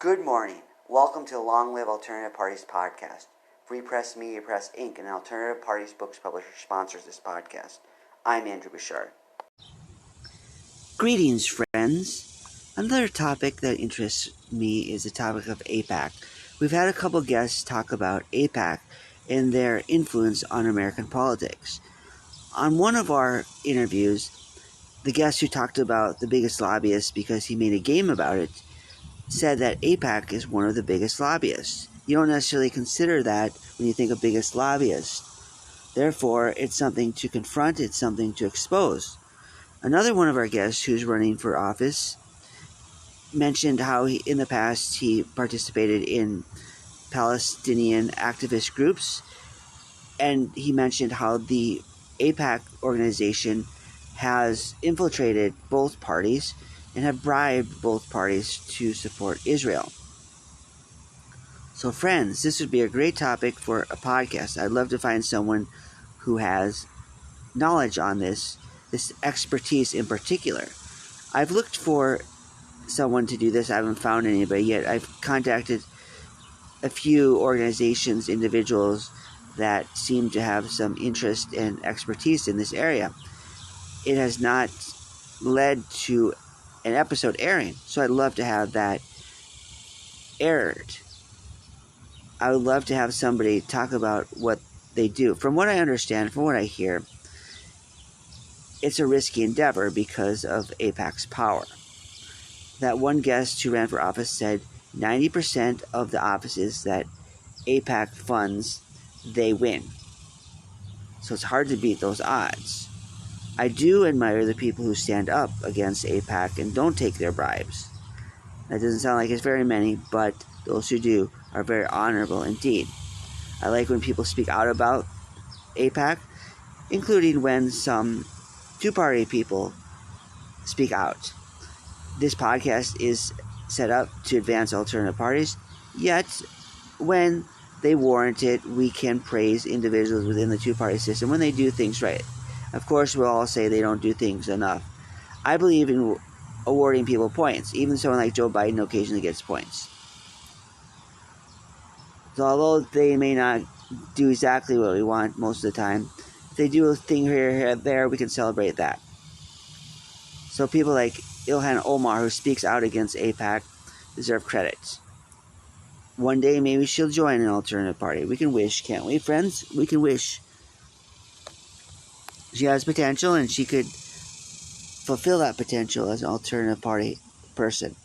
Good morning. Welcome to the Long Live Alternative Parties podcast. Free Press Media Press Inc., an alternative parties books publisher, sponsors this podcast. I'm Andrew Bouchard. Greetings, friends. Another topic that interests me is the topic of AIPAC. We've had a couple guests talk about AIPAC and their influence on American politics. On one of our interviews, the guest who talked about the biggest lobbyist because he made a game about it said that AIPAC is one of the biggest lobbyists. You don't necessarily consider that when you think of biggest lobbyist. Therefore, it's something to confront, it's something to expose. Another one of our guests who's running for office mentioned how in the past he participated in Palestinian activist groups, and he mentioned how the AIPAC organization has infiltrated both parties and have bribed both parties to support Israel. So friends, this would be a great topic for a podcast. I'd love to find someone who has knowledge on this expertise in particular. I've looked for someone to do this. I haven't found anybody yet. I've contacted a few organizations, individuals that seem to have some interest and expertise in this area. It has not led to an episode airing, so I'd love to have that aired. I would love to have somebody talk about what they do. From what I understand, from what I hear, it's a risky endeavor because of AIPAC's power. That one guest who ran for office said 90% of the offices that AIPAC funds, they win. So it's hard to beat those odds. I do admire the people who stand up against AIPAC and don't take their bribes. That doesn't sound like it's very many, but those who do are very honorable indeed. I like when people speak out about AIPAC, including when some two-party people speak out. This podcast is set up to advance alternative parties, yet when they warrant it, we can praise individuals within the two-party system when they do things right. Of course, we'll all say they don't do things enough. I believe in awarding people points. Even someone like Joe Biden occasionally gets points. So although they may not do exactly what we want most of the time, if they do a thing here, there, we can celebrate that. So people like Ilhan Omar, who speaks out against AIPAC, deserve credit. One day, maybe she'll join an alternative party. We can wish, can't we, friends? We can wish. She has potential, and she could fulfill that potential as an alternative party person.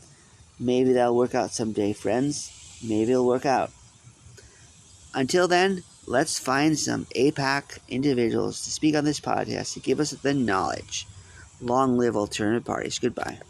Maybe that'll work out someday, friends. Maybe it'll work out. Until then, let's find some AIPAC individuals to speak on this podcast to give us the knowledge. Long live alternative parties. Goodbye.